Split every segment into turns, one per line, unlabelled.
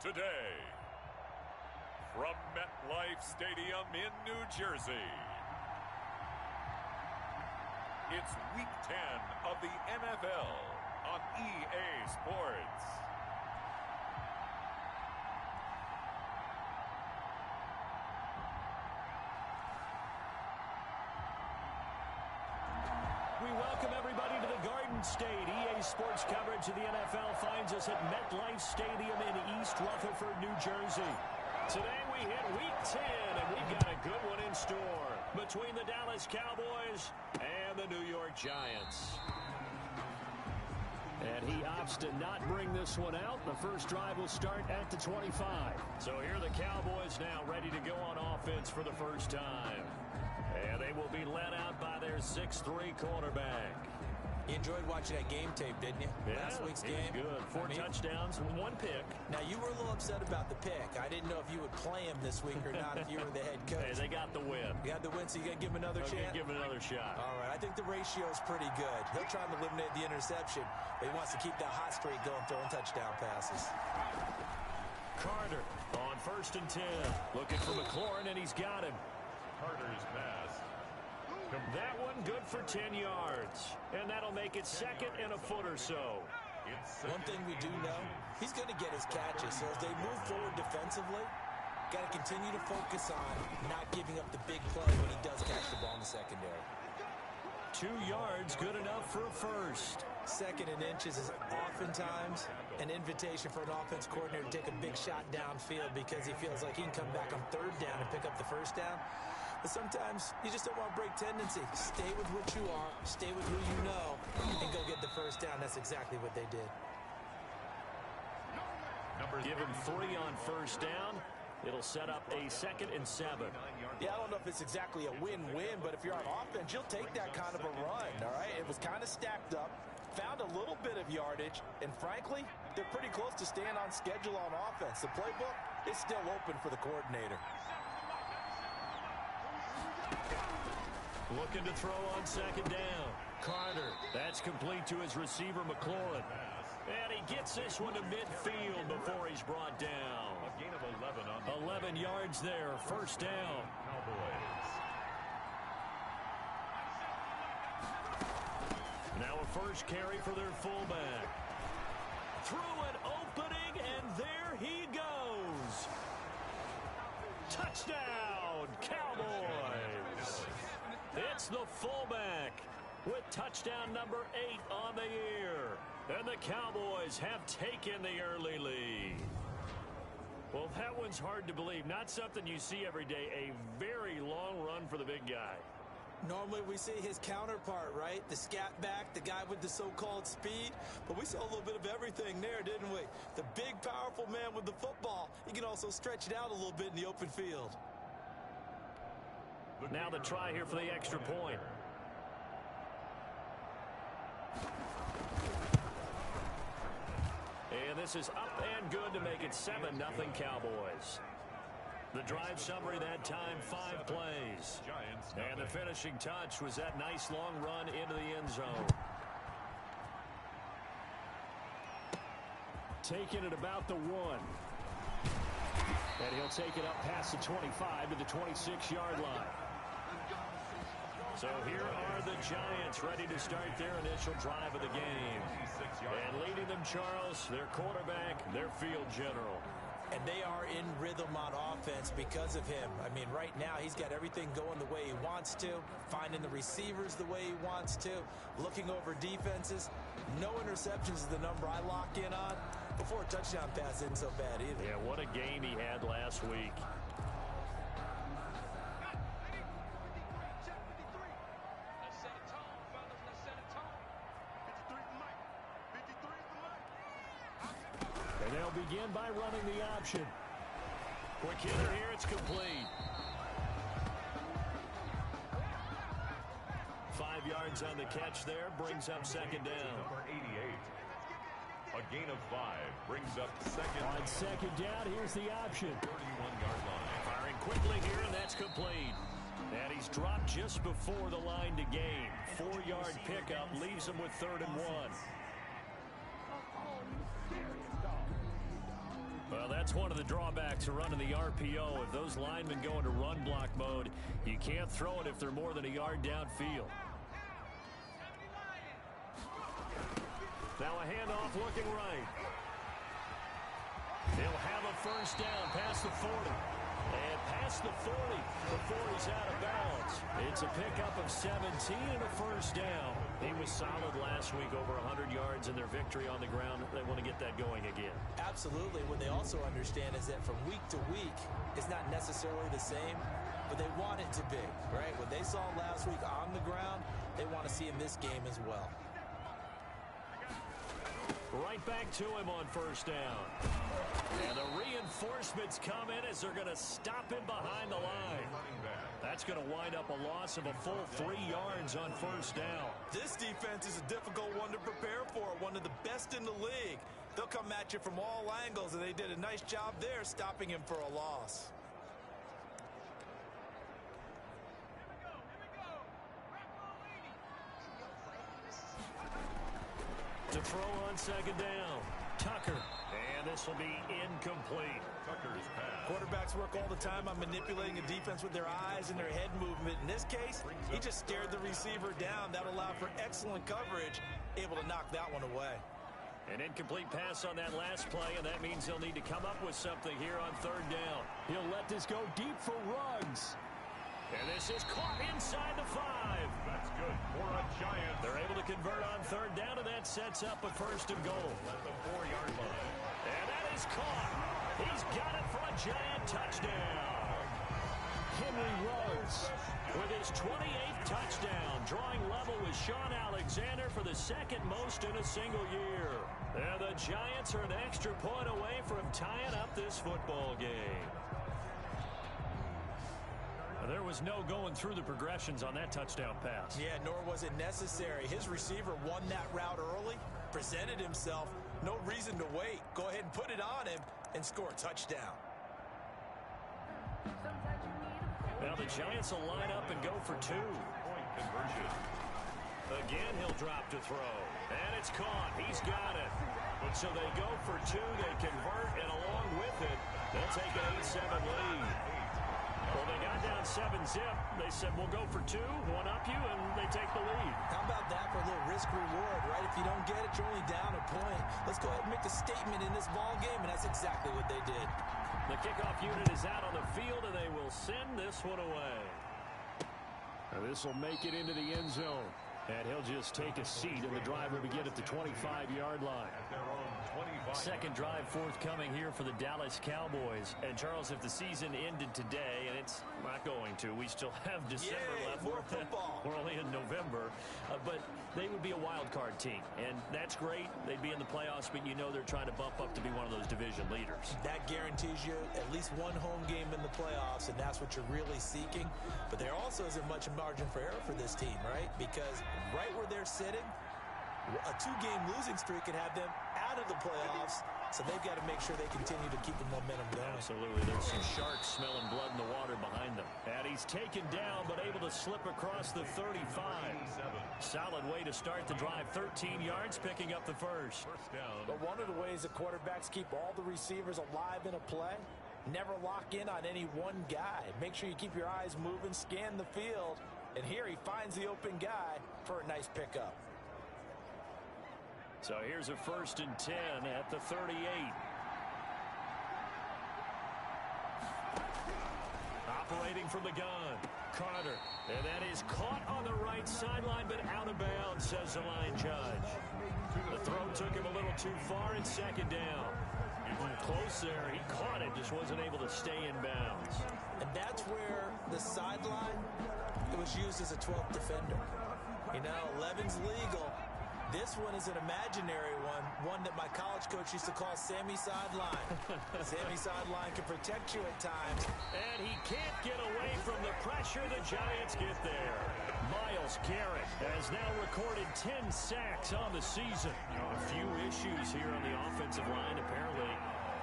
Today, from MetLife Stadium in New Jersey, it's Week 10 of the NFL on EA Sports.
We welcome everybody to the Garden State. EA Sports coverage of the NFL finds us at MetLife Stadium in East Rutherford, New Jersey. Today we hit Week 10, and we've got a good one in store between the Dallas Cowboys and the New York Giants. And he opts to not bring this one out. The first drive will start at the 25. So here are the Cowboys now ready to go on offense for the first time. And they will be led out by their 6'3" quarterback.
You enjoyed watching that game tape, didn't you?
Yeah,
Last week's game.
Good. Four touchdowns, one pick.
Now, you were a little upset about the pick. I didn't know if you would play him this week or not if you were the head coach.
Hey, they got the win.
You got the win, so you got to give him another chance?
Give him another shot.
All right, I think the ratio is pretty good. He'll try and eliminate the interception, but he wants to keep that hot streak going, throwing touchdown passes.
Carter on 1st and 10. Looking for McLaurin, and he's got him.
Carter's pass.
That one good for 10 yards. And that'll make it second and a foot or so.
One thing we do know, he's going to get his catches. So as they move forward defensively, got to continue to focus on not giving up the big play when he does catch the ball in the secondary.
2 yards, good enough for a first.
Second and inches is oftentimes an invitation for an offense coordinator to take a big shot downfield because he feels like he can come back on third down and pick up the first down. But sometimes you just don't want to break tendency. Stay with what you are, stay with who you know, and go get the first down. That's exactly what they did.
Give him 3 on first down. It'll set up a 2nd and 7.
Yeah, I don't know if it's exactly a win-win, but if you're on offense, you'll take that kind of a run, all right? It was kind of stacked up, found a little bit of yardage, and frankly, they're pretty close to staying on schedule on offense. The playbook is still open for the coordinator.
Looking to throw on 2nd down. Carter. That's complete to his receiver, McLaurin. And he gets this one to midfield before he's brought down.
A gain of 11 on
11 yards there. First down.
Cowboys.
Now a first carry for their fullback. Through an opening, and there he goes. Touchdown, Cowboys. It's the fullback with touchdown number 8 on the year. And the Cowboys have taken the early lead. Well, that one's hard to believe. Not something you see every day. A very long run for the big guy.
Normally we see his counterpart, right? The scat back, the guy with the so-called speed. But we saw a little bit of everything there, didn't we? The big, powerful man with the football. He can also stretch it out a little bit in the open field.
Now the try here for the extra point. And this is up and good to make it 7-0 Cowboys. The drive summary that time, 5 plays. And the finishing touch was that nice long run into the end zone. Taking it about the 1. And he'll take it up past the 25 to the 26-yard line. So here are the Giants ready to start their initial drive of the game. And leading them, Charles, their quarterback, their field general.
And they are in rhythm on offense because of him. I mean, right now he's got everything going the way he wants to, finding the receivers the way he wants to, looking over defenses. No interceptions is the number I lock in on. Before a touchdown pass isn't so bad either.
Yeah, what a game he had last week. And they'll begin by running the option. Quick hitter here, it's complete. 5 yards on the catch there, brings up 2nd down.
Number 88. A gain of 5 brings up 2nd.
On 2nd down, here's the option.
31-yard line.
Firing quickly here, and that's complete. And he's dropped just before the line to gain. 4-yard pickup leaves him with 3rd and 1. Well, that's one of the drawbacks of running the RPO. If those linemen go into run block mode, you can't throw it if they're more than a yard downfield. Now a handoff looking right. They'll have a first down past the 40. And past the 40 before he's out of bounds. It's a pickup of 17 and a first down. He was solid last week, over 100 yards in their victory on the ground. They want to get that going again.
Absolutely. What they also understand is that from week to week, it's not necessarily the same, but they want it to be, right? What they saw last week on the ground, they want to see in this game as well.
Right back to him on first down. And the reinforcements come in as they're going to stop him behind the line. That's going to wind up a loss of a full 3 yards on first down.
This defense is a difficult one to prepare for, one of the best in the league. They'll come at you from all angles, and they did a nice job there stopping him for a loss.
To throw on second down. Tucker. And this will be incomplete.
Tucker's pass.
Quarterbacks work all the time on manipulating a defense with their eyes and their head movement. In this case, he just stared the receiver down. That allowed for excellent coverage, able to knock that one away.
An incomplete pass on that last play, and that means he'll need to come up with something here on third down. He'll let this go deep for Ruggs. And this is caught inside the 5.
That's good for a Giant.
They're able to convert on third down, and that sets up a first and goal.
At the 4-yard line.
And that is caught. He's got it for a Giant touchdown. Henry Ruggs with his 28th touchdown, drawing level with Sean Alexander for the second most in a single year. And the Giants are an extra point away from tying up this football game. There was no going through the progressions on that touchdown pass.
Yeah, nor was it necessary. His receiver won that route early, presented himself. No reason to wait. Go ahead and put it on him and score a touchdown.
Now the Giants will line up and go for 2.
Point conversion.
Again, he'll drop to throw. And it's caught. He's got it. And so they go for 2. They convert, and along with it, they'll take an 8-7 lead. Well, they got down 7-zip. They said, we'll go for 2, one up you, and they take the lead.
How about that for a little risk-reward, right? If you don't get it, you're only down a point. Let's go ahead and make a statement in this ball game, and that's exactly what they did.
The kickoff unit is out on the field, and they will send this one away. And this will make it into the end zone. And he'll just take a seat, and the drive will begin at the 25-yard line. Second drive forthcoming here for the Dallas Cowboys. And, Charles, if the season ended today, and it's not going to, we still have December left.
More football.
We're only in November. But they would be a wild card team, and that's great. They'd be in the playoffs, but you know they're trying to bump up to be one of those division leaders.
That guarantees you at least one home game in the playoffs, and that's what you're really seeking. But there also isn't much margin for error for this team, right? Because right where they're sitting, a 2-game losing streak could have them out of the playoffs, so they've got to make sure they continue to keep the momentum going.
Absolutely. There's some sharks smelling blood in the water behind them. And he's taken down, but able to slip across the 35. Solid way to start the drive. 13 yards, picking up the first.
First down.
But one of the ways the quarterbacks keep all the receivers alive in a play, never lock in on any one guy. Make sure you keep your eyes moving, scan the field, and here he finds the open guy for a nice pickup.
So here's a 1st and 10 at the 38. Operating from the gun, Carter. And that is caught on the right sideline, but out of bounds, says the line judge. The throw took him a little too far in second down. Close there. He caught it, just wasn't able to stay in bounds.
And that's where the sideline, it was used as a 12th defender. You know, 11's legal. This one is an imaginary one that my college coach used to call Sammy Sideline. Sammy Sideline can protect you at times.
And he can't get away from the pressure. The Giants get there. Myles Garrett has now recorded 10 sacks on the season. A few issues here on the offensive line. Apparently,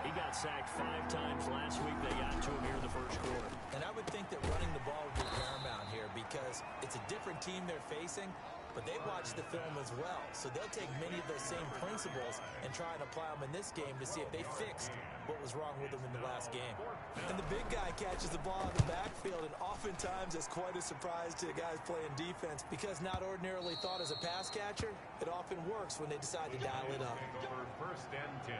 he got sacked 5 times last week. They got to him here in the first quarter.
And I would think that running the ball would be paramount here because it's a different team they're facing. but they watch the film as well. So they'll take many of those same principles and try and apply them in this game to see if they fixed what was wrong with them in the last game. And the big guy catches the ball in the backfield, and oftentimes it's quite a surprise to guys playing defense because not ordinarily thought as a pass catcher, it often works when they decide to dial it up.
First and 10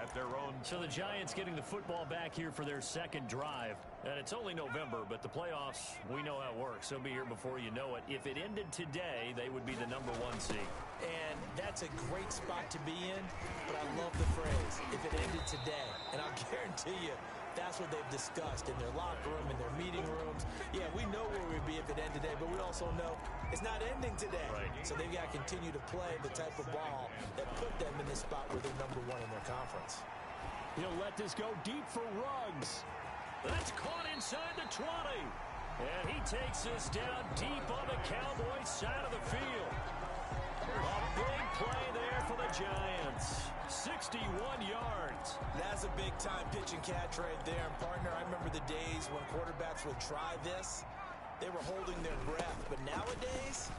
at their own.
So the Giants getting the football back here for their second drive. And it's only November, but the playoffs, we know how it works. They'll be here before you know it. If it ended today, they would be the #1 seed.
And that's a great spot to be in, but I love the phrase, if it ended today. And I'll guarantee you, that's what they've discussed in their locker room, in their meeting rooms. Yeah, we know where we'd be if it ended today, but we also know it's not ending today.
Right.
So they've got to continue to play the type of ball that put them in the spot where they're #1 in their conference.
He'll let this go deep for Ruggs. That's caught inside the 20. And he takes this down deep on the Cowboys side of the field. A big play there for the Giants. 61 yards.
That's a big-time pitch and catch right there. And, partner, I remember the days when quarterbacks would try this. They were holding their breath. But nowadays,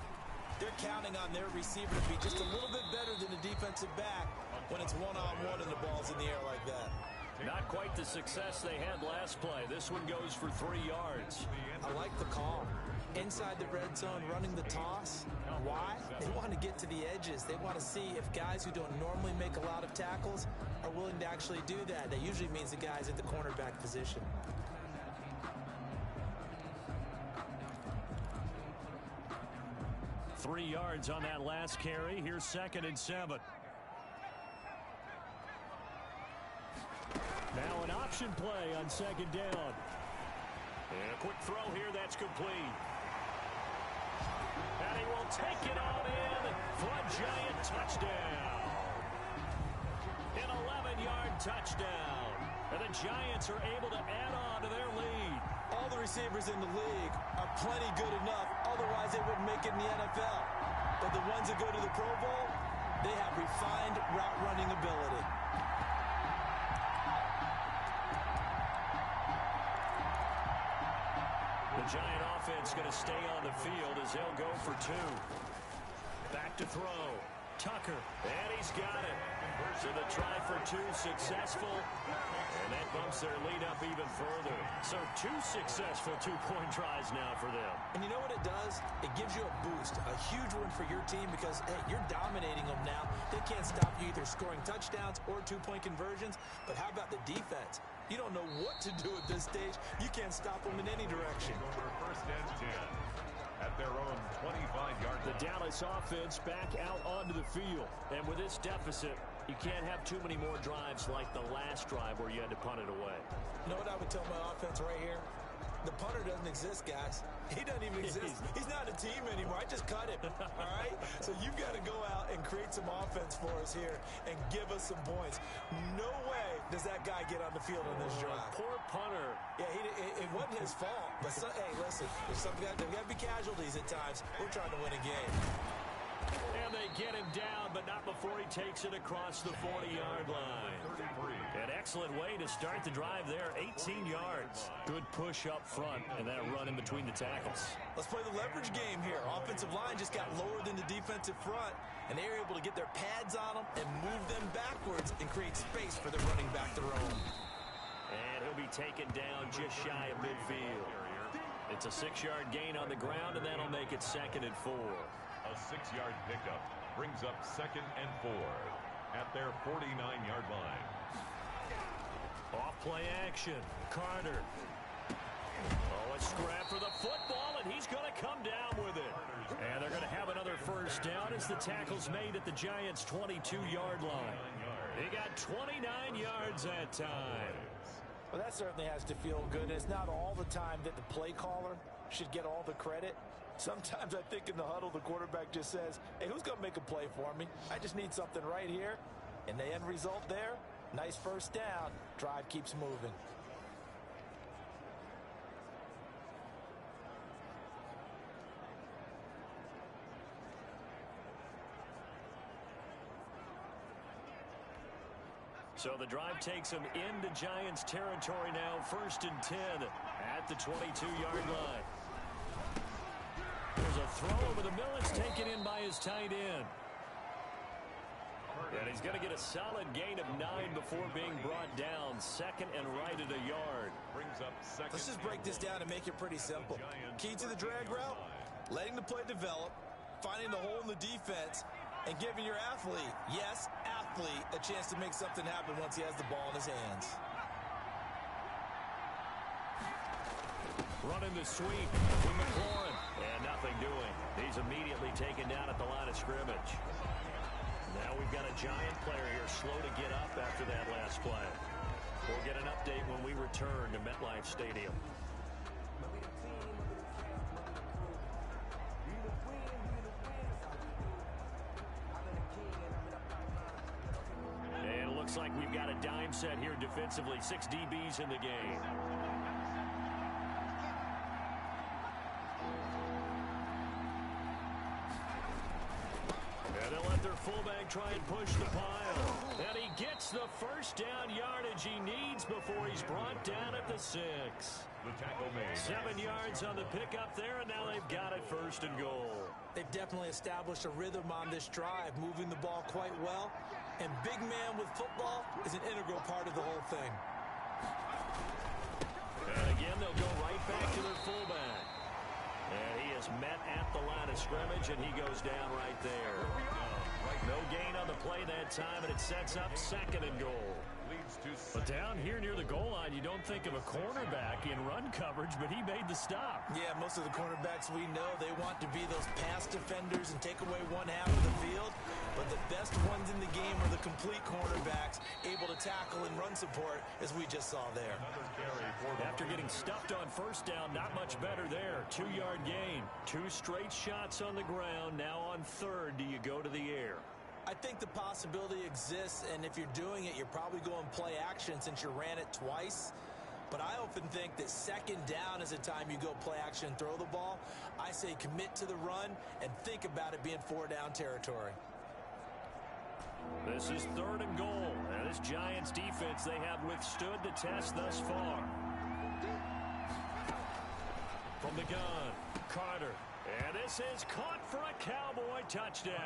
they're counting on their receiver to be just a little bit better than the defensive back when it's one-on-one and the ball's in the air like that.
Not quite the success they had last play. This one goes for 3 yards.
I like the call. Inside the red zone, running the toss. Why? They want to get to the edges. They want to see if guys who don't normally make a lot of tackles are willing to actually do that. That usually means the guys at the cornerback position.
Three yards on that last carry. Here's 2nd and 7. Now an option play on 2nd down. And a quick throw here, that's complete. And he will take it all in for a Giant touchdown. An 11-yard touchdown. And the Giants are able to add on to their lead.
All the receivers in the league are plenty good enough. Otherwise, they wouldn't make it in the NFL. But the ones that go to the Pro Bowl, they have refined route running ability.
The Giant offense going to stay on the field as they'll go for 2. Back to throw. Tucker. And he's got it. So the try for 2 successful. And that bumps their lead up even further. So 2 successful two-point tries now for them.
And you know what it does? It gives you a boost, a huge one for your team because, hey, you're dominating them now. They can't stop you either scoring touchdowns or two-point conversions. But how about the defense? You don't know what to do at this stage. You can't stop them in any direction.
First and 10 at their own 25-yard line.
The Dallas offense back out onto the field. And with this deficit, you can't have too many more drives like the last drive where you had to punt it away.
You know what I would tell my offense right here? The punter doesn't exist, guys. He doesn't even exist. He's not a team anymore. I just cut him, all right? So you've got to go out and create some offense for us here and give us some points. No way does that guy get on the field on this drive.
Poor punter.
Yeah, it wasn't his fault. But, hey, listen, there's got to be casualties at times. We're trying to win a game.
And they get him down, but not before he takes it across the 40-yard line. An excellent way to start the drive there, 18 yards. Good push up front, and that run in between the tackles.
Let's play the leverage game here. Offensive line just got lower than the defensive front, and they were able to get their pads on them and move them backwards and create space for their running back to roam.
And he'll be taken down just shy of midfield. It's a 6-yard gain on the ground, and that'll make it 2nd and 4.
A 6-yard pickup brings up 2nd and 4 at their 49-yard line.
Off play action. Carter. Oh, a scrap for the football, and he's going to come down with it. And they're going to have another first down as the tackle's made at the Giants' 22-yard line. He got 29 yards that time.
Well, that certainly has to feel good. It's not all the time that the play caller should get all the credit. Sometimes I think in the huddle, the quarterback just says, hey, who's going to make a play for me? I just need something right here. And the end result there, nice first down. Drive keeps moving.
So the drive takes them into Giants territory now. 1st and 10 at the 22-yard line. There's a throw over the middle. It's taken in by his tight end. And he's going to get a solid gain of 9 before being brought down. Second and right at a yard.
Let's just break this down and make it pretty simple. Key to the drag route, letting the play develop, finding the hole in the defense, and giving your athlete, yes, athlete, a chance to make something happen once he has the ball in his hands.
Running the sweep with McLaurin. And nothing doing. He's immediately taken down at the line of scrimmage. Now we've got a Giant player here slow to get up after that last play. We'll get an update when we return to MetLife Stadium. And it looks like we've got a dime set here defensively. 6 DBs in the game. Fullback try and push the pile. And he gets the first down yardage he needs before he's brought down at the 6.
The tackle made.
7 yards on the pickup there, and now they've got it first and goal.
They've definitely established a rhythm on this drive, moving the ball quite well. And big man with football is an integral part of the whole thing.
And again, they'll go right back to their fullback. And he is met at the line of scrimmage, and he goes down right there. No gain on the play that time, and it sets up second and goal. But down here near the goal line, you don't think of a cornerback in run coverage, but he made the stop.
Yeah, most of the cornerbacks we know, they want to be those pass defenders and take away one half of the field. But the best ones in the game are the complete cornerbacks, able to tackle and run support, as we just saw there.
After getting stuffed on first down, not much better there. 2-yard gain. 2 straight shots on the ground. Now on third, do you go to the air?
I think the possibility exists, and if you're doing it, you're probably going play action since you ran it twice. But I often think that second down is a time you go play action and throw the ball. I say commit to the run and think about it being 4-down territory.
This is third and goal. And this Giants defense, they have withstood the test thus far. From the gun, Carter. And this is caught for a Cowboy touchdown.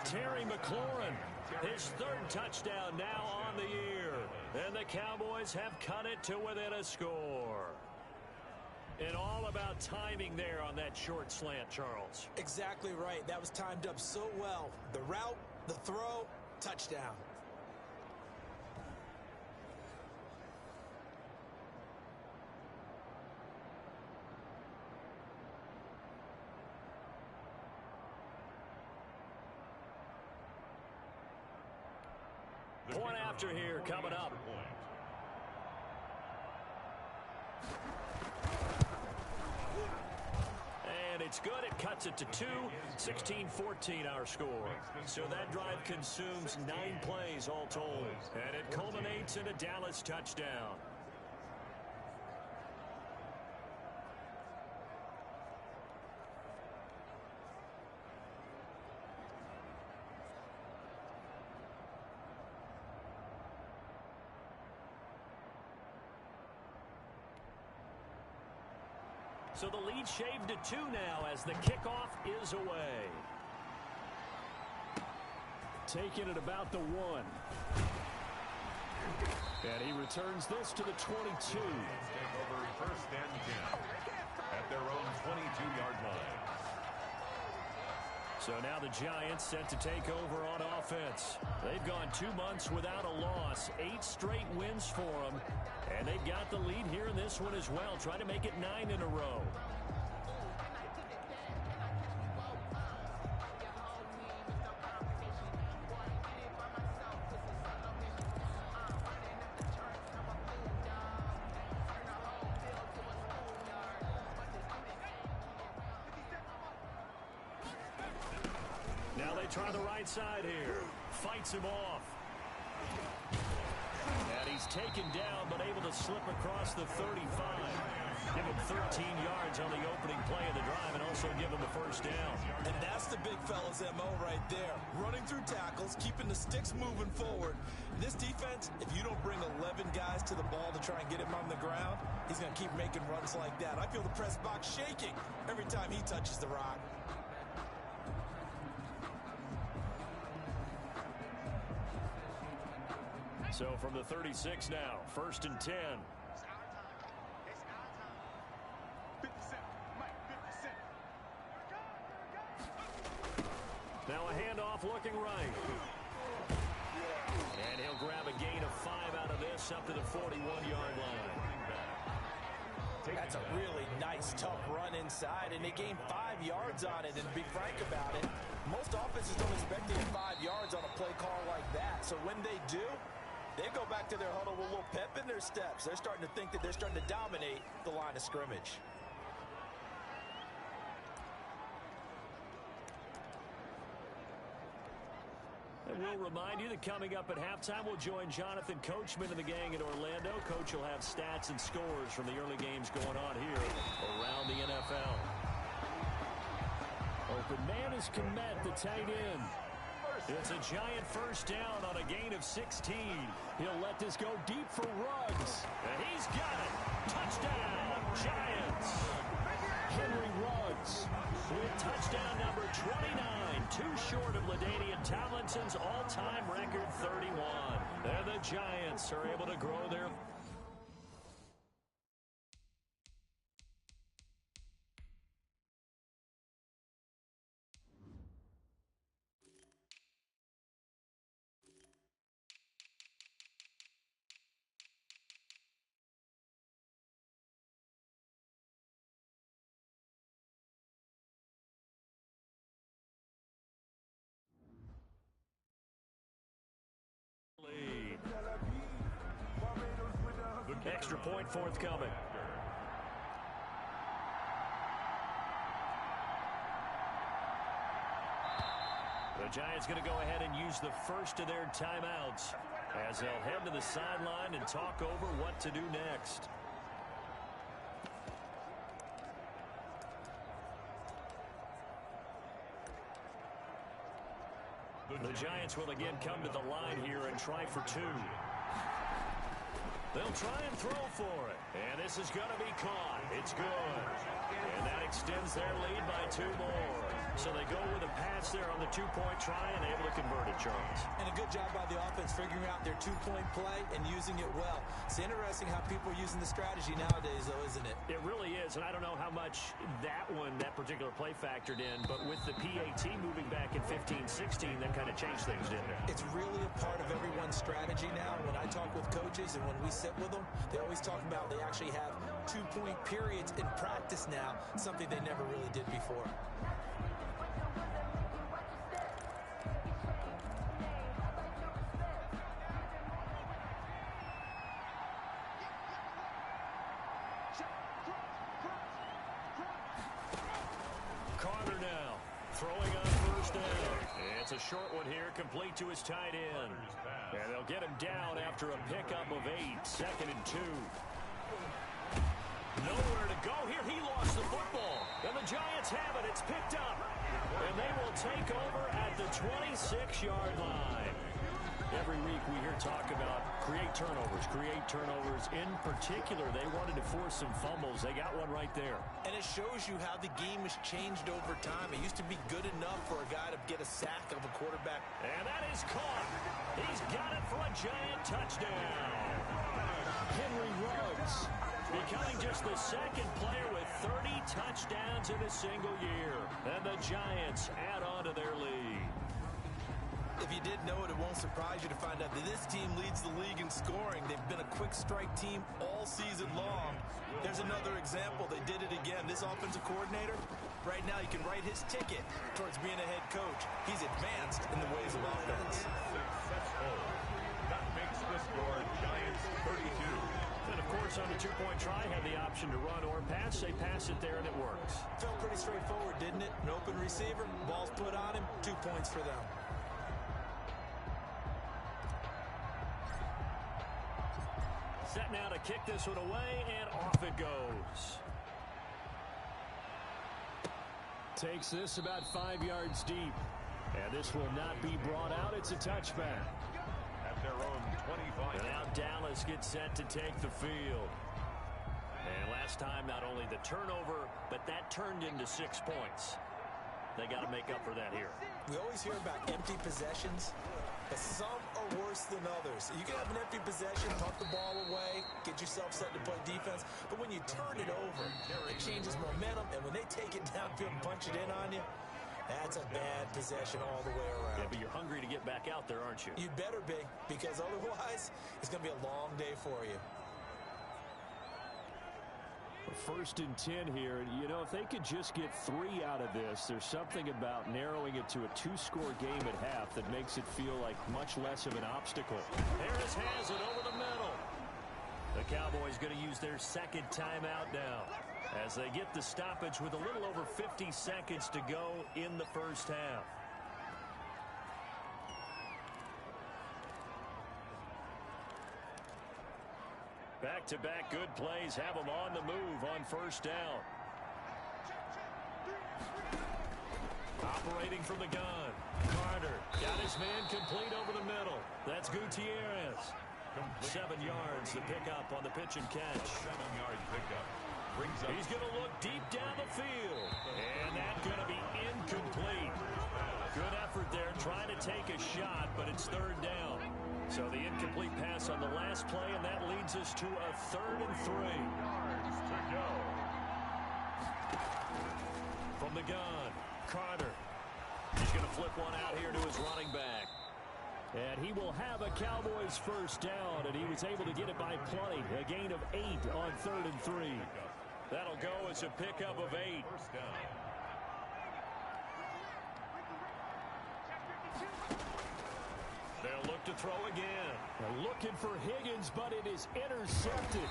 Terry McLaurin, his 3rd touchdown now on the year. And the Cowboys have cut it to within a score. And all about timing there on that short slant, Charles.
Exactly right. That was timed up so well. The route, the throw, touchdown.
Point after here coming up. And it's good. It cuts it to 2. 16-14 our score. So that drive consumes 9 plays all told. And it culminates in a Dallas touchdown. So the lead shaved to 2 now as the kickoff is away. Taking it about the 1. And he returns this to the 22.
Take over first and 10 at their own 22-yard line.
So now the Giants set to take over on offense. They've gone 2 months without a loss. 8 straight wins for them. And they've got the lead here in this one as well, trying to make it 9 in a row. Now they try the right side here. Fights him off. And he's taken down, but able to slip across the 35. Give him 13 yards on the opening play of the drive, and also also give him the first down.
And that's the big fella's MO right there. Running through tackles, keeping the sticks moving forward. This defense, if you don't bring 11 guys to the ball to try and get him on the ground, he's going to keep making runs like that. I feel the press box shaking every time he touches the rock.
So from the 36 now, 1st and 10. Now a handoff looking right. And he'll grab a gain of 5 out of this up to the 41-yard line.
That's a really nice, tough run inside, and they gained 5 yards on it. And to be frank about it, most offenses don't expect to get 5 yards on a play call like that. So when they do, they go back to their huddle with a little pep in their steps. They're starting to think that they're starting to dominate the line of scrimmage.
And we'll remind you that coming up at halftime, we'll join Jonathan Coachman and the gang in Orlando. Coach will have stats and scores from the early games going on here around the NFL. Open man is Kmet, the tight end. It's a giant first down on a gain of 16. He'll let this go deep for Ruggs. And he's got it. Touchdown, Giants. Henry Ruggs with touchdown number 29. Too short of LaDainian Tomlinson's all-time record 31. And the Giants are able to grow their lead. Extra point forthcoming. The Giants going to go ahead and use the first of their timeouts as they'll head to the sideline and talk over what to do next. The Giants will again come to the line here and try for 2. They'll try and throw for it. And this is going to be caught. It's good. And that extends their lead by 2 more. So they go with a pass there on the 2-point try and able to convert it, Charles.
And a good job by the offense figuring out their 2-point play and using it well. It's interesting how people are using the strategy nowadays, though, isn't it?
It really is, and I don't know how much that particular play factored in, but with the PAT moving back in 15-16, that kind of changed things, didn't it?
It's really a part of everyone's strategy now. When I talk with coaches and when we sit with them, they always talk about they actually have 2-point periods in practice now, something they never really did before.
Carter now throwing on first down. It's a short one here, complete to his tight end. And they'll get him down after a pickup of 8, 2nd and 2. Nowhere to go here. He lost the football. And the Giants have it. It's picked up. And they will take over at the 26-yard line. Every week we hear talk about create turnovers. In particular, they wanted to force some fumbles. They got one right there.
And it shows you how the game has changed over time. It used to be good enough for a guy to get a sack of a quarterback.
And that is caught. He's got it for a giant touchdown. Henry Ruggs becoming just the 2nd player with 30 touchdowns in a single year. And the Giants add on to their lead.
If you did know it, it won't surprise you to find out that this team leads the league in scoring. They've been a quick strike team all season long. There's another example. They did it again. This offensive coordinator, right now, you can write his ticket towards being a head coach. He's advanced in the ways of offense.
Successful. That makes the score Giants 32.
And, of course, on the 2-point try, had the option to run or pass. They pass it there, and it works.
Felt pretty straightforward, didn't it? An open receiver, ball's put on him, 2 points for them.
Set now to kick this one away, and off it goes. Takes this about 5 yards deep. And this will not be brought out. It's a touchback.
At their own 25.
And now Dallas gets set to take the field. And last time, not only the turnover, but that turned into 6 points. They got to make up for that here.
We always hear about empty possessions, but some are worse than others. You can have an empty possession, pump the ball away, get yourself set to play defense, but when you turn it over, it changes momentum, and when they take it downfield and punch it in on you, that's a bad possession all the way around.
Yeah, but you're hungry to get back out there, aren't you?
You better be, because otherwise, it's going to be a long day for you.
First and 10 here. You know, if they could just get 3 out of this, there's something about narrowing it to a 2-score game at half that makes it feel like much less of an obstacle. Harris has it over the middle. The Cowboys going to use their second timeout now as they get the stoppage with a little over 50 seconds to go in the first half. Back-to-back good plays have them on the move on first down. Operating from the gun. Carter got his man complete over the middle. That's Gutierrez. 7 yards to pick up on the pitch and catch.
7-yard pickup. Brings up.
He's going to look deep down the field. And that's going to be incomplete. Good effort there trying to take a shot, but it's third down. So the incomplete pass on the last play, and that leads us to a 3rd and 3.
Yards to go.
From the gun, Carter. He's going to flip one out here to his running back. And he will have a Cowboys first down, and he was able to get it by plenty. A gain of 8 on 3rd and 3. That'll go as a pickup of 8.
First down.
They'll look to throw again. They're looking for Higgins, but it is intercepted.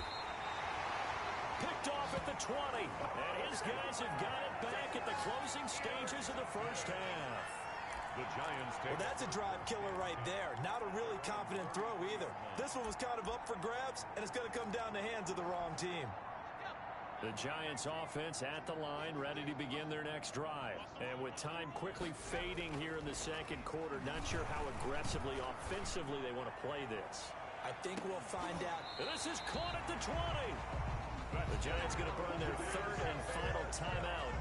Picked off at the 20. And his guys have got it back at the closing stages of the first half.
The Giants take.
Well, that's a drive killer right there. Not a really confident throw either. This one was kind of up for grabs, and it's going to come down the hands of the wrong team.
The Giants offense at the line, ready to begin their next drive. And with time quickly fading here in the second quarter, not sure how aggressively, offensively they want to play this.
I think we'll find out.
And this is caught at the 20. The Giants going to burn their 3rd and final timeout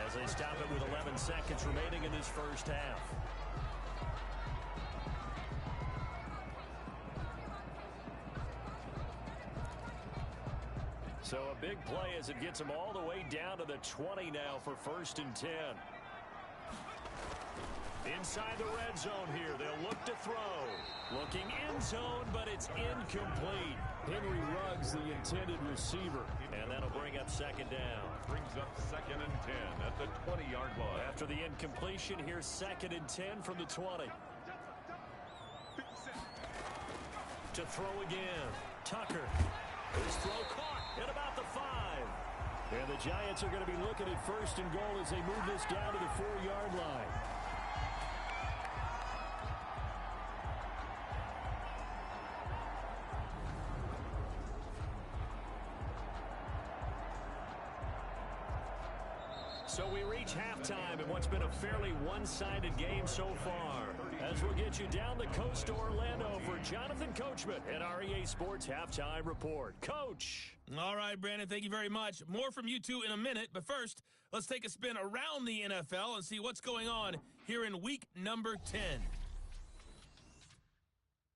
as they stop it with 11 seconds remaining in this first half. So a big play as it gets them all the way down to the 20 now for 1st and 10. Inside the red zone here, they'll look to throw. Looking end zone, but it's incomplete. Henry Ruggs, the intended receiver, and that'll bring up 2nd down.
Brings up 2nd and 10 at the 20-yard line.
After the incompletion, here's 2nd and 10 from the 20. To throw again, Tucker. His throw caught at about the 5. And the Giants are going to be looking at 1st and goal as they move this down to the 4-yard line. So we reach halftime in what's been a fairly one-sided game so far. As we'll get you down the coast to Orlando for Jonathan Coachman and our EA Sports Halftime Report. Coach.
All right, Brandon, thank you very much. More from you two in a minute, but first, let's take a spin around the NFL and see what's going on here in week number 10.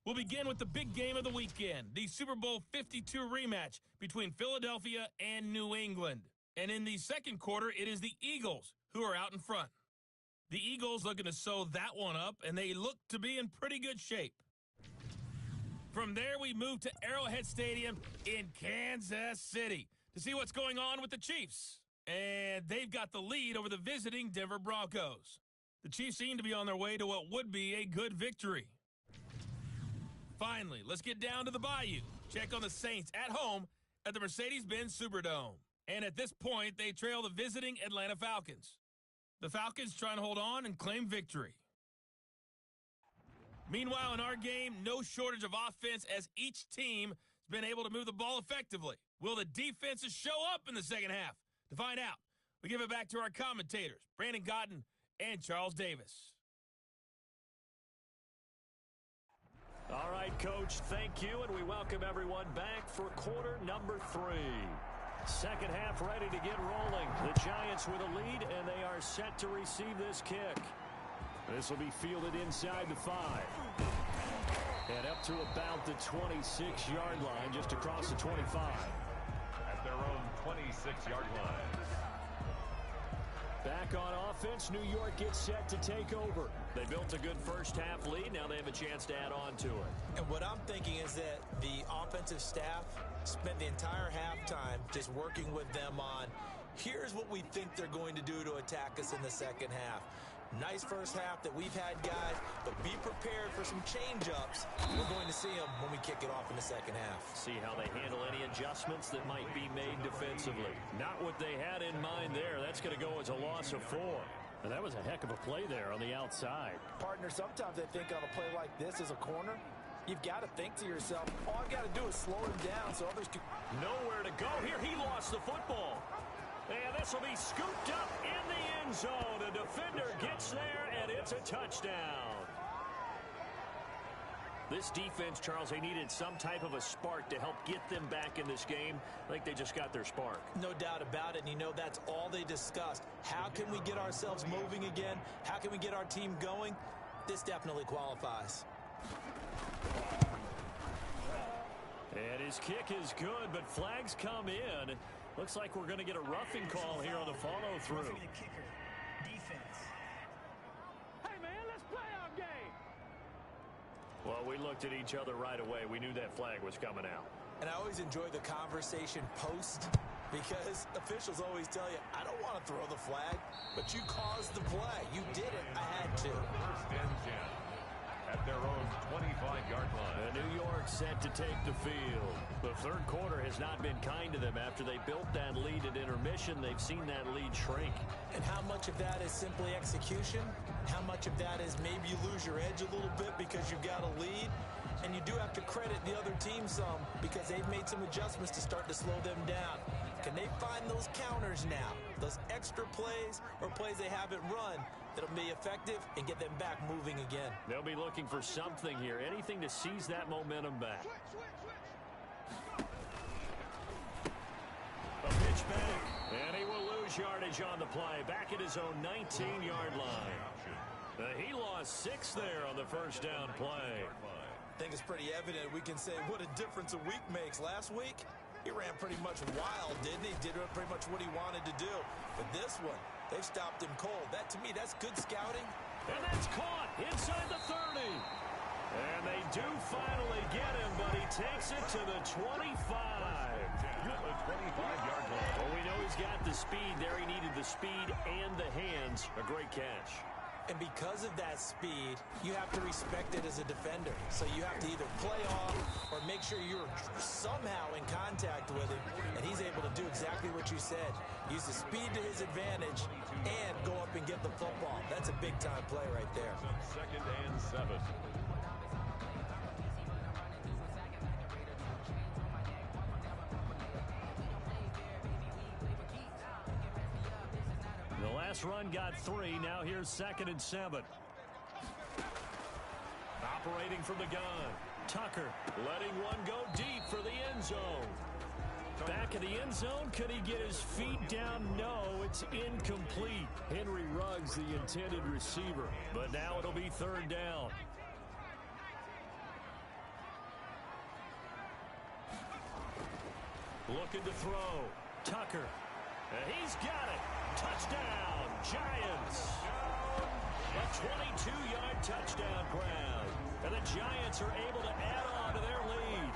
We'll begin with the big game of the weekend, the Super Bowl 52 rematch between Philadelphia and New England. And in the second quarter, it is the Eagles who are out in front. The Eagles looking to sew that one up, and they look to be in pretty good shape. From there, we move to Arrowhead Stadium in Kansas City to see what's going on with the Chiefs. And they've got the lead over the visiting Denver Broncos. The Chiefs seem to be on their way to what would be a good victory. Finally, let's get down to the Bayou. Check on the Saints at home at the Mercedes-Benz Superdome. And at this point, they trail the visiting Atlanta Falcons. The Falcons trying to hold on and claim victory. Meanwhile, in our game, no shortage of offense as each team has been able to move the ball effectively. Will the defenses show up in the second half? To find out, We give it back to our commentators, Brandon Gotten and Charles Davis.
All right, Coach, thank you, and we welcome everyone back for quarter number 3. Second half ready to get rolling. The Giants with a lead, and they are set to receive this kick. This will be fielded inside the 5. And up to about the 26-yard line, just across the 25.
At their own 26-yard line.
Back on offense, New York gets set to take over. They built a good first-half lead. Now they have a chance to add on to it.
And what I'm thinking is that the offensive staff spent the entire halftime just working with them on, here's what we think they're going to do to attack us in the second half. Nice first half that we've had, guys, but be prepared for some change-ups. We're going to see them when we kick it off in the second half.
See how they handle any adjustments that might be made defensively. Not what they had in mind there. That's going to go as a loss of 4. And that was a heck of a play there on the outside.
Partner, sometimes I think on a play like this as a corner, you've got to think to yourself, all I've got to do is slow him down so others can...
Nowhere to go here. He lost the football. And this will be scooped up in the end zone. A defender gets there, and it's a touchdown. This defense, Charles, they needed some type of a spark to help get them back in this game. I think they just got their spark.
No doubt about it. And you know that's all they discussed. How can we get ourselves moving again? How can we get our team going? This definitely qualifies.
And his kick is good, but flags come in. Looks like we're going to get a roughing call here on the follow-through.
Defense. Hey, man, let's play our game.
Well, we looked at each other right away. We knew that flag was coming out.
And I always enjoy the conversation post because officials always tell you, I don't want to throw the flag, but you caused the play. You did it. I had to.
First and 10 at their own 25-yard line.
And New York set to take the field. The third quarter has not been kind to them. After they built that lead at intermission, they've seen that lead shrink.
And how much of that is simply execution? How much of that is maybe you lose your edge a little bit because you've got a lead? And you do have to credit the other team some because they've made some adjustments to start to slow them down. Can they find those counters now? Those extra plays or plays they haven't run that'll be effective and get them back moving again.
They'll be looking for something here, anything to seize that momentum back. A pitch back, and he will lose yardage on the play, back at his own 19-yard line. He lost 6 there on the first down play.
I think it's pretty evident we can say what a difference a week makes. Last week, he ran pretty much wild, didn't he? Did pretty much what he wanted to do. But this one, they've stopped him cold. That, to me, that's good scouting.
And that's caught inside the 30. And they do finally get him, but he takes it to the 25.
At the 25-yard line.
Well, we know he's got the speed there. He needed the speed and the hands. A great catch.
And because of that speed, you have to respect it as a defender. So you have to either play off or make sure you're somehow in contact with him. And he's able to do exactly what you said. Use the speed to his advantage and go up and get the football. That's a big-time play right there.
Second and 7.
The last run got 3. Now here's 2nd and 7. Operating from the gun. Tucker letting one go deep for the end zone. Back in the end zone. Could he get his feet down? No, it's incomplete. Henry Ruggs, the intended receiver. But now it'll be 3rd down. Looking to throw. Tucker. And he's got it. Touchdown, Giants. A 22-yard touchdown grab. And the Giants are able to add on to their lead.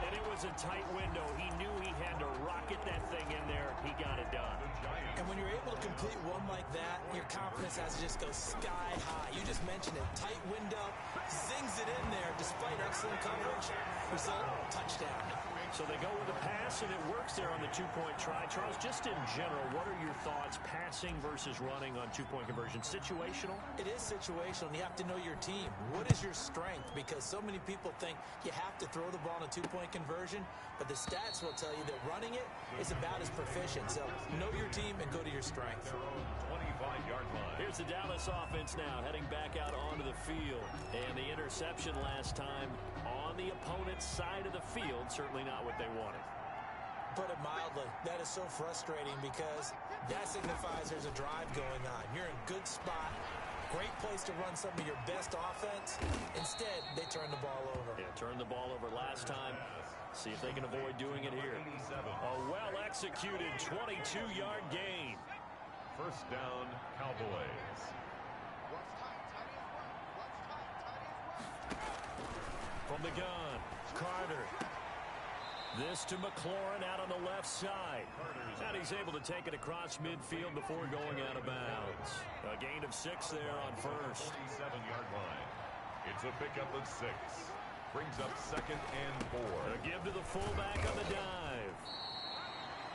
And it was a tight window. He knew he had to rocket that thing in there. He got it done.
And when you're able to complete one like that, your confidence has to just go sky high. You just mentioned it. Tight window, zings it in there despite excellent coverage. Result, touchdown.
So they go with a pass, and it works there on the 2-point try. Charles, just in general, what are your thoughts passing versus running on two-point conversion? Situational?
It is situational, and you have to know your team. What is your strength? Because so many people think you have to throw the ball in a two-point conversion, but the stats will tell you that running it is about as proficient. So know your team and go to your strength.
25-yard line.
Here's the Dallas offense now heading back out onto the field. And the interception last time on the opponent's side of the field, certainly not what they wanted.
Put it mildly, that is so frustrating because that signifies there's a drive going on. You're in a good spot, great place to run some of your best offense. Instead, they turn the ball over.
Yeah, turned the ball over last time. See if they can avoid doing it here. A well-executed 22-yard gain.
First down, Cowboys.
From the gun, Carter. This to McLaurin out on the left side. And he's able to take it across midfield before going out of bounds. A gain of 6 there on first.
47-yard line. It's a pickup of 6. Brings up second and 4.
A give to the fullback on the dive.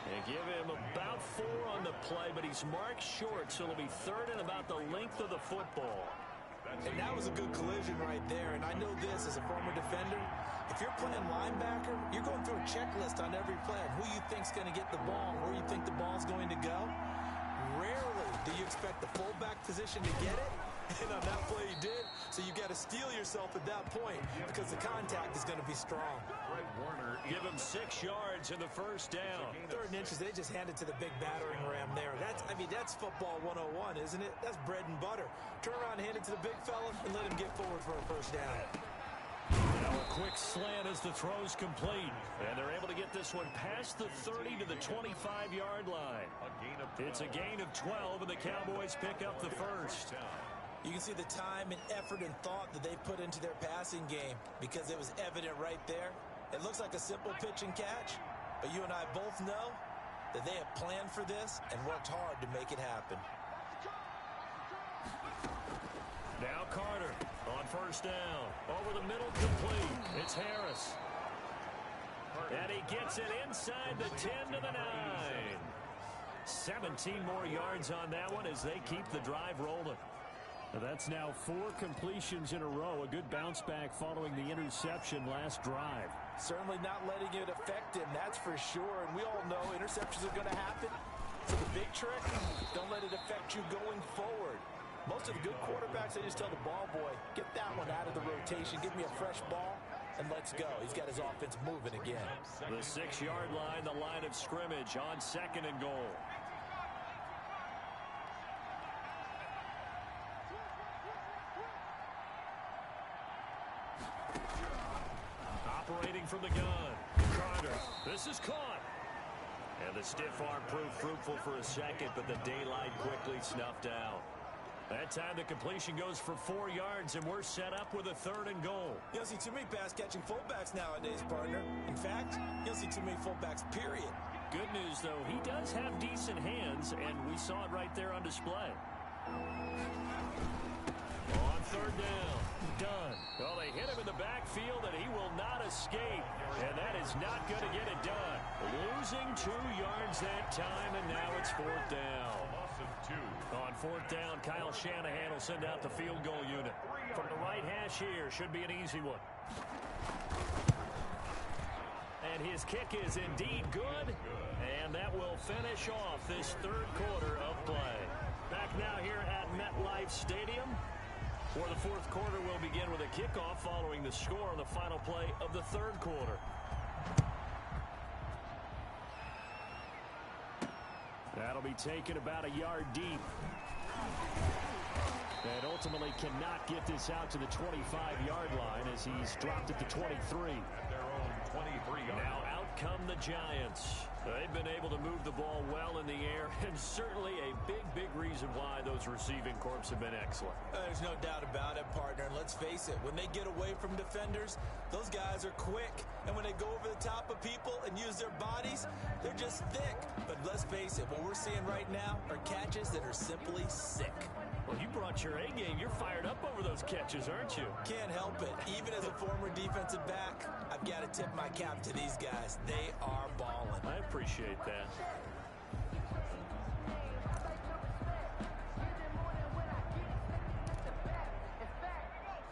They give him about 4 on the play, but he's marked short, so it'll be third and about the length of the football.
And that was a good collision right there. And I know this as a former defender. If you're playing linebacker, you're going through a checklist on every play of who you think's going to get the ball, where you think the ball's going to go. Rarely do you expect the fullback position to get it. And on that play he did. So you got to steel yourself at that point because the contact is going to be strong.
Give him 6 yards in the first down.
3rd and inches, they just hand it to the big battering ram there. That's football 101, isn't it? That's bread and butter. Turn around and hand it to the big fella and let him get forward for a first down.
Now a quick slant as the throw's complete. And they're able to get this one past the 30 to the 25-yard line. It's a gain of 12, and the Cowboys pick up the first.
You can see the time and effort and thought that they put into their passing game because it was evident right there. It looks like a simple pitch and catch, but you and I both know that they have planned for this and worked hard to make it happen.
Now Carter on first down. Over the middle, complete. It's Harris. And he gets it inside the 10 to the 9. 17 more yards on that one as they keep the drive rolling.
That's now 4 completions in a row. A good bounce back following the interception last drive.
Certainly not letting it affect him, that's for sure. And we all know interceptions are going to happen. So the big trick, don't let it affect you going forward. Most of the good quarterbacks, they just tell the ball boy, get that one out of the rotation, give me a fresh ball, and let's go. He's got his offense moving again.
The 6-yard line, the line of scrimmage on 2nd and goal. Operating from the gun, Carter. This is caught. And the stiff arm proved fruitful for a second, but the daylight quickly snuffed out. That time the completion goes for 4 yards, and we're set up with a 3rd and goal.
You don't see too many pass-catching fullbacks nowadays, partner. In fact, you don't see too many fullbacks, period.
Good news, though, he does have decent hands, and we saw it right there on display. On 3rd down, done. Well, they hit him in the backfield, and he will not escape. And that is not going to get it done. Losing 2 yards that time, and now it's 4th down. On 4th down, Kyle Shanahan will send out the field goal unit. From the right hash here, should be an easy one. And his kick is indeed good. And that will finish off this 3rd quarter of play. Back now here at MetLife Stadium, where the 4th quarter will begin with a kickoff following the score on the final play of the 3rd quarter.
That'll be taken about a yard deep. And ultimately cannot get this out to the 25-yard line as he's dropped it to 23.
At their own 23-yard.
Now out come the Giants. They've been able to move the ball well in the air, and certainly a big reason why those receiving corps have been excellent.
There's no doubt about it, partner. And let's face it, when they get away from defenders, those guys are quick. And when they go over the top of people and use their bodies, they're just thick. But let's face it, what we're seeing right now are catches that are simply sick.
Well, you brought your A game. You're fired up over those catches, aren't you?
Can't help it. Even as a former defensive back, I've got to tip my cap to these guys. They are balling.
I appreciate that.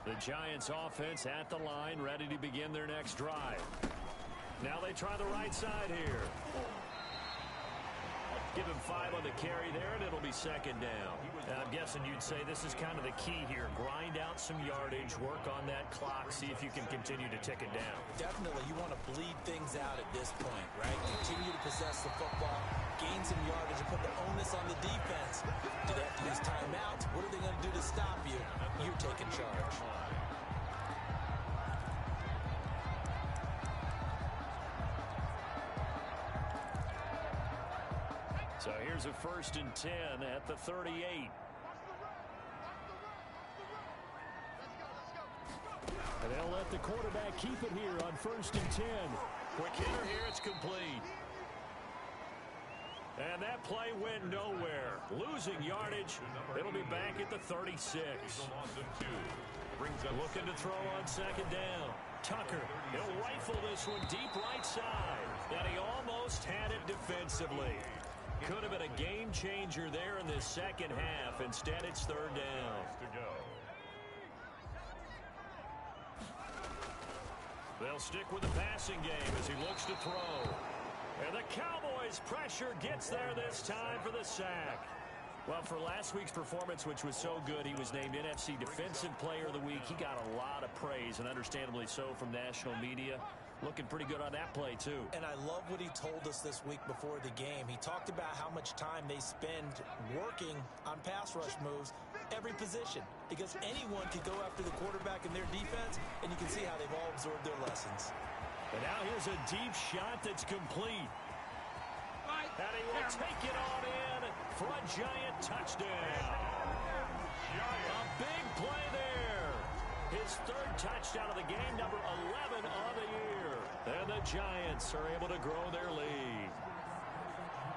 The Giants offense at the line, ready to begin their next drive. Now they try the right side here. Give him 5 on the carry there, and it'll be second down.
I'm guessing you'd say this is kind of the key here. Grind out some yardage, work on that clock, see if you can continue to tick it down.
Definitely, you want to bleed things out at this point, right? Continue to possess the football, gain some yardage, and put the onus on the defense. Do they have to use timeouts? What are they going to do to stop you? You're taking charge.
So here's a 1st and 10 at the 38. And they'll let the quarterback keep it here on 1st and 10.
Quick hitter here, it's complete. And that play went nowhere. Losing yardage. It'll be back at the 36. Looking to throw on second down. Tucker, he'll rifle this one deep right side. And he almost had it defensively. Could have been a game changer there in this second half. Instead, it's third down. They'll stick with the passing game as he looks to throw. And the Cowboys' pressure gets there this time for the sack. Well, for last week's performance, which was so good, he was named NFC Defensive Player of the Week. He got a lot of praise, and understandably so, from national media. Looking pretty good on that play, too.
And I love what he told us this week before the game. He talked about how much time they spend working on pass rush moves, every position, because anyone can go after the quarterback in their defense, and you can see how they've all absorbed their lessons.
And now here's a deep shot that's complete. And he will take it on in for a Giant touchdown. A big play there. His 3rd touchdown of the game, number 11 on the year. And the Giants are able to grow their lead.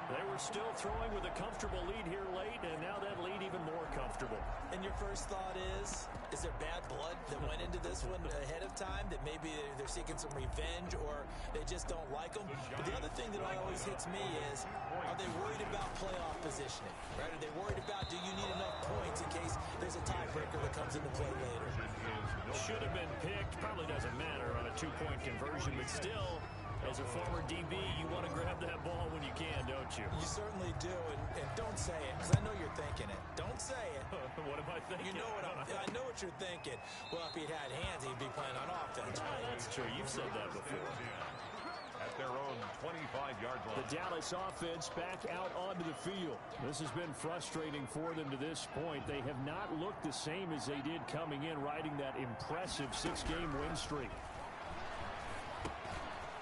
They were still throwing with a comfortable lead here late, and now that lead even more comfortable.
And your first thought is there bad blood that went into this one ahead of time, that maybe they're seeking some revenge or they just don't like them? But the other thing that always hits me is, are they worried about playoff positioning? Right? Are they worried about, do you need enough points in case there's a tiebreaker that comes into play later?
Should have been picked. Probably doesn't matter on a 2-point conversion, but still, as a former DB, you want to grab that ball when you can, don't you?
You certainly do, and don't say it, because I know you're thinking it. Don't say it.
What am I thinking?
You know I know what you're thinking. Well, if he'd had hands, he'd be playing on offense.
Oh, that's true. You've said that before.
At their own 25-yard line.
The Dallas offense back out onto the field. This has been frustrating for them to this point. They have not looked the same as they did coming in, riding that impressive 6-game win streak.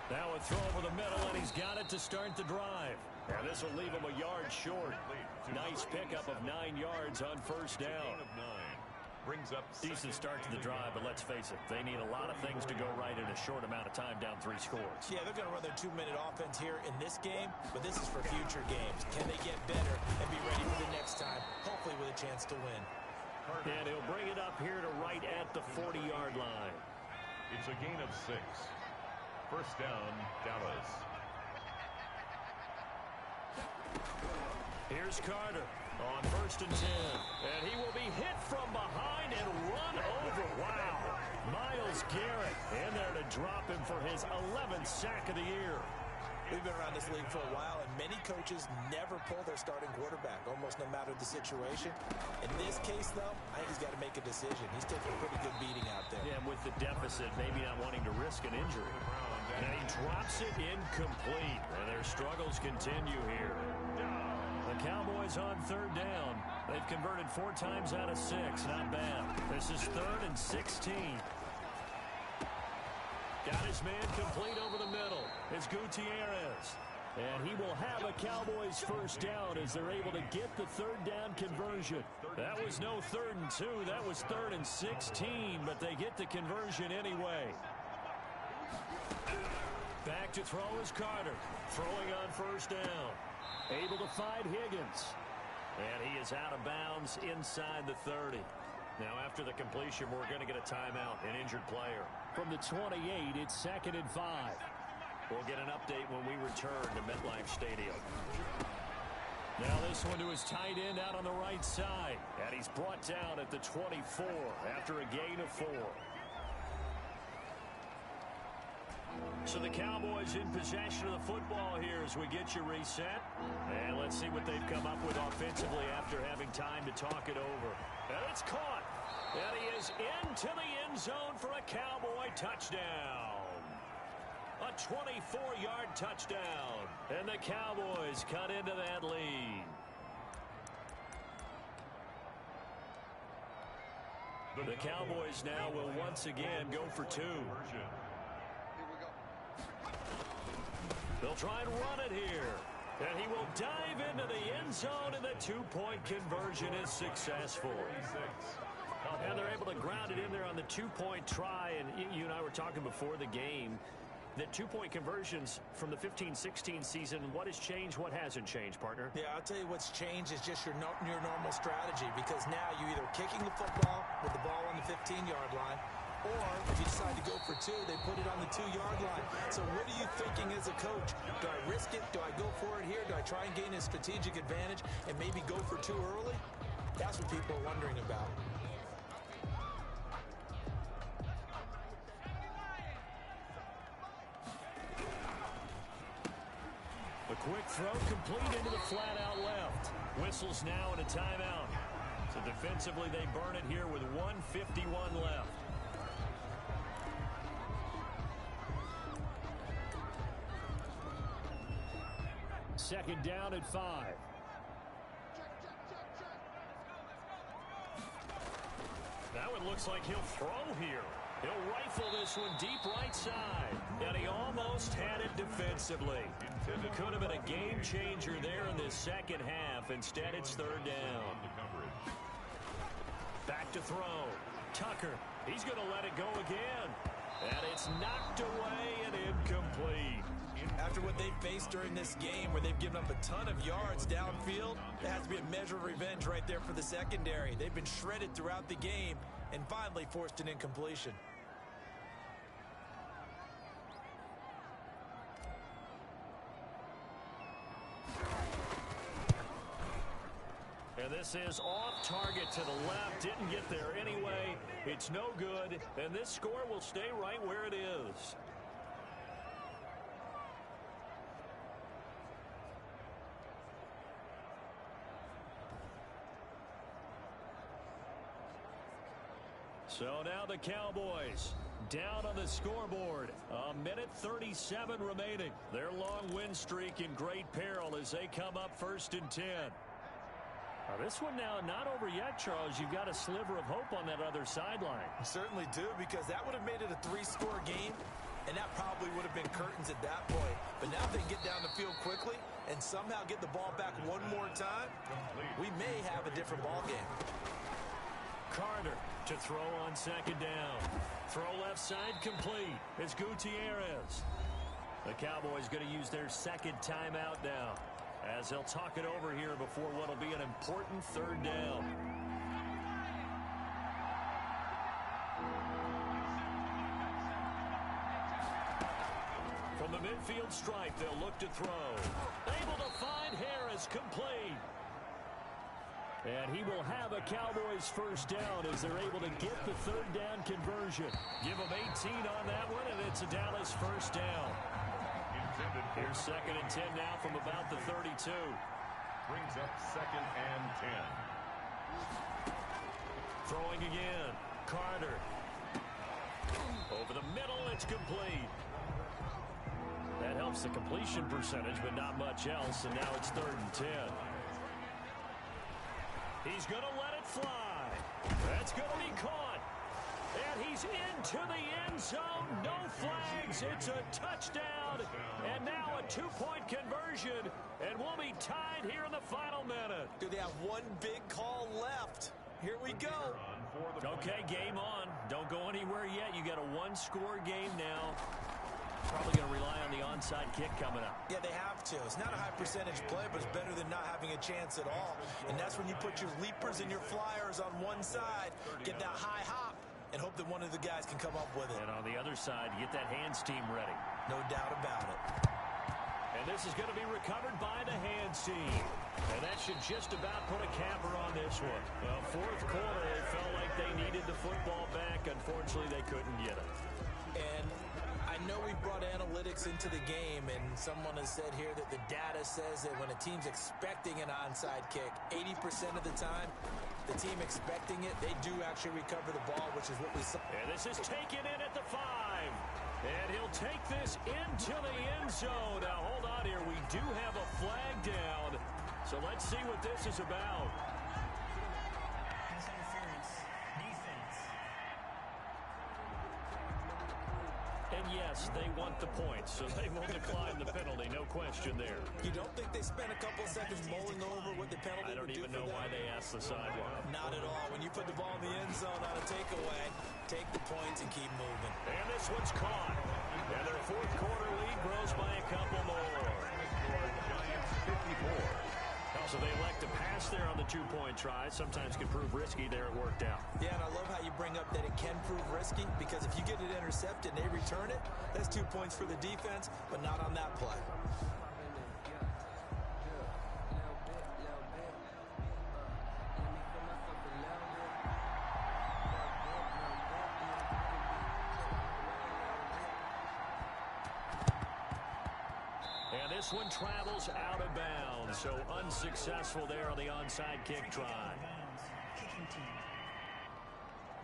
Now a throw over the middle, and he's got it to start the drive. And this will leave him a yard short. Nice pickup of 9 yards on 1st down.
Brings up
decent start to the drive, but let's face it, they need a lot of things to go right in a short amount of time, down 3 scores.
Yeah, they're going to run their 2-minute offense here in this game, but this is for future games. Can they get better and be ready for the next time, hopefully with a chance to win?
And he'll bring it up here to right at the 40-yard line.
It's a gain of 6. First down, Dallas.
Here's Carter on 1st and 10. And he will be hit from behind and run over. Wow. Myles Garrett in there to drop him for his 11th sack of the year.
We've been around this league for a while, and many coaches never pull their starting quarterback, almost no matter the situation. In this case, though, I think he's got to make a decision. He's taking a pretty good beating out there.
Yeah, with the deficit, maybe not wanting to risk an injury. And he drops it incomplete, and their struggles continue here. The Cowboys on 3rd down. They've converted 4 times out of 6. Not bad. This is 3rd and 16. Got his man complete over the middle. It's Gutierrez. And he will have a Cowboys first down as they're able to get the 3rd down conversion. That was no 3rd and 2. That was 3rd and 16, but they get the conversion anyway. Back to throw is Carter. Throwing on 1st down. Able to find Higgins. And he is out of bounds inside the 30. Now after the completion, we're going to get a timeout, an injured player. From the 28, it's 2nd and 5. We'll get an update when we return to MetLife Stadium. Now this one to his tight end out on the right side. And he's brought down at the 24 after a gain of 4. So the Cowboys in possession of the football here as we get you reset. And let's see what they've come up with offensively after having time to talk it over. And it's caught. And he is into the end zone for a Cowboy touchdown. A 24-yard touchdown. And the Cowboys cut into that lead. The Cowboys now will once again go for 2. They'll try and run it here. And he will dive into the end zone, and the 2-point conversion is successful. And they're able to ground it in there on the 2-point try. And you and I were talking before the game that 2-point conversions from the 15-16 season, what has changed, what hasn't changed, partner?
Yeah, I'll tell you what's changed is just your normal strategy, because now you're either kicking the football with the ball on the 15-yard line, or if you decide to go for 2, they put it on the 2-yard line. So what are you thinking as a coach? Do I risk it? Do I go for it here? Do I try and gain a strategic advantage and maybe go for 2 early? That's what people are wondering about.
A quick throw complete into the flat out left. Whistles now and a timeout. So defensively they burn it here with 1:51 left. Second down at 5. Now it looks like he'll throw here. He'll rifle this one deep right side. And he almost had it defensively. It could have been a game changer there in this second half. Instead, it's third down. Back to throw. Tucker, he's going to let it go again. And it's knocked away and incomplete.
After what they faced during this game, where they've given up a ton of yards downfield, there has to be a measure of revenge right there for the secondary. They've been shredded throughout the game and finally forced an incompletion.
And this is off target to the left. Didn't get there anyway. It's no good. And this score will stay right where it is. So now the Cowboys down on the scoreboard. A minute 37 remaining. Their long win streak in great peril as they come up 1st and 10. Now this one now not over yet, Charles. You've got a sliver of hope on that other sideline.
Certainly do, because that would have made it a 3-score game, and that probably would have been curtains at that point. But now if they get down the field quickly and somehow get the ball back one more time, we may have a different ball game.
Carter to throw on second down. Throw left side complete. It's Gutierrez. The Cowboys going to use their second timeout now, as they'll talk it over here before what will be an important third down. From the midfield stripe, they'll look to throw. Able to find Harris, complete. And he will have a Cowboys first down as they're able to get the third down conversion. Give them 18 on that one, and it's a Dallas first down. Here's 2nd and 10 now from about the 32.
Brings up 2nd and 10.
Throwing again. Carter. Over the middle, it's complete. That helps the completion percentage, but not much else, and now it's 3rd and 10. He's going to let it fly. That's going to be caught. And he's into the end zone. No flags. It's a touchdown. And now a 2-point conversion. And we'll be tied here in the final minute.
Do they have one big call left? Here we go.
Okay, game on. Don't go anywhere yet. You got a 1-score game now. Probably going to rely on the onside kick coming up.
Yeah, they have to. It's not a high percentage play, but it's better than not having a chance at all. And that's when you put your leapers and your flyers on one side, get that high hop, and hope that one of the guys can come up with it.
And on the other side, get that hands team ready.
No doubt about it.
And this is going to be recovered by the hands team. And that should just about put a capper on this one. Well, fourth quarter, it felt like they needed the football back. Unfortunately, they couldn't get it.
And I know we brought analytics into the game, and someone has said here that the data says that when a team's expecting an onside kick, 80% of the time, the team expecting it, they do actually recover the ball, which is what we saw.
And this is taken in at the 5. And he'll take this into the end zone. Now, hold on here. We do have a flag down. So let's see what this is about.
Pass interference. Defense.
And yes, they want the points, so they will decline the penalty. No question there.
You don't think they spent a couple seconds mulling over what the penalty
I don't even know why they asked the sideline.
Not at all. When you put the ball in the end zone on a takeaway, take the points and keep moving.
And this one's caught. And their fourth quarter lead grows by a couple more.
Giants 54.
So they elect to pass there on the two-point try. Sometimes can prove risky. There it worked out.
Yeah, and I love how you bring up that it can prove risky, because if you get it intercepted and they return it, that's 2 points for the defense, but not on that play.
And this one travels out of bounds, so unsuccessful there on the onside kick try.
Kicking team.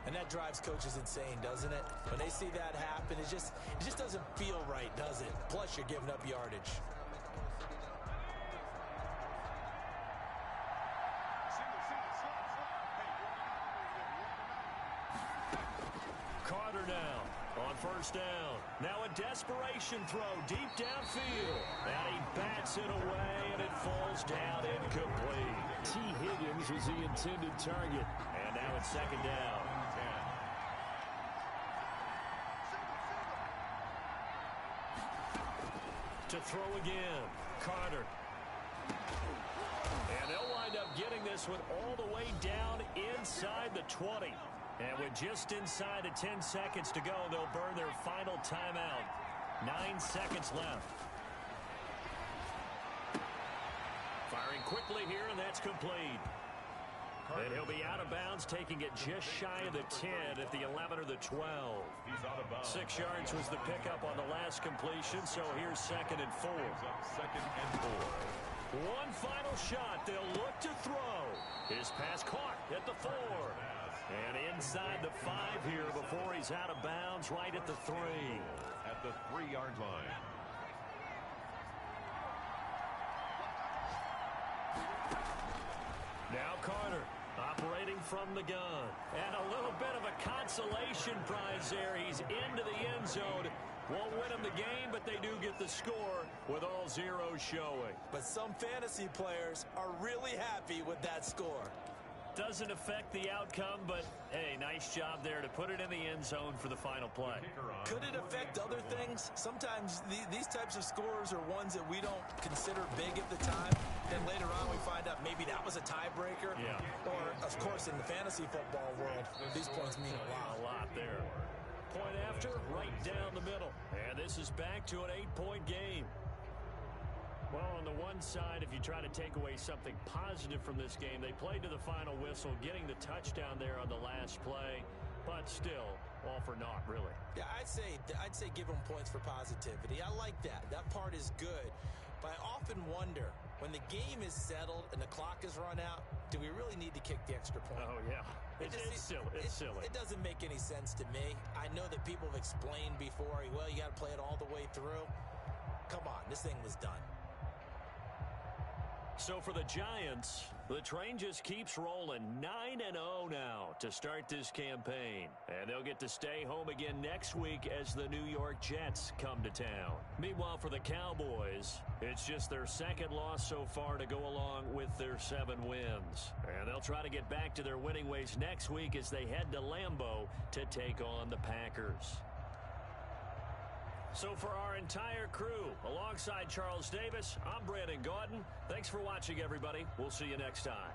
And that drives coaches insane, doesn't it? When they see that happen, it just doesn't feel right, does it? Plus, you're giving up yardage.
Carter now on first down. Now a desperation throw deep downfield. And he bats it away, and it falls down incomplete. T. Higgins was the intended target. And now it's second down. To throw again. Carter. And they'll wind up getting this one all the way down inside the 20. And with just inside of 10 seconds to go, they'll burn their final timeout. 9 seconds left. Firing quickly here, and that's complete. And he'll be out of bounds, taking it just shy of the 10 at the 11 or the 12.
He's out of bounds.
6 yards was the pickup on the last completion, so here's second and 4.
Second and 4.
One final shot. They'll look to throw. His pass caught at the 4. And inside the 5 here before he's out of bounds, right at the 3.
At the 3-yard line.
Now Carter operating from the gun. And a little bit of a consolation prize there. He's into the end zone. Won't win them the game, but they do get the score with all zeros showing.
But some fantasy players are really happy with that score.
Doesn't affect the outcome, but, hey, nice job there to put it in the end zone for the final play.
Could it affect other things? Sometimes these types of scores are ones that we don't consider big at the time. Then later on we find out maybe that was a tiebreaker.
Yeah.
Or, of course, in the fantasy football world, these points mean a lot.
A lot there. Point after, right down the middle. And this is back to an 8-point game. Well, on the one side, if you try to take away something positive from this game, they played to the final whistle, getting the touchdown there on the last play, but still, all for naught, really.
Yeah, I'd say give them points for positivity. I like that. That part is good. But I often wonder, when the game is settled and the clock is run out, do we really need to kick the extra point?
Oh, yeah. It's silly. It's silly.
It doesn't make any sense to me. I know that people have explained before, well, you got to play it all the way through. Come on, this thing was done.
So for the Giants, the train just keeps rolling. 9-0 now to start this campaign. And they'll get to stay home again next week as the New York Jets come to town. Meanwhile, for the Cowboys, it's just their second loss so far to go along with their 7 wins. And they'll try to get back to their winning ways next week as they head to Lambeau to take on the Packers. So for our entire crew, alongside Charles Davis, I'm Brandon Gaudin. Thanks for watching, everybody. We'll see you next time.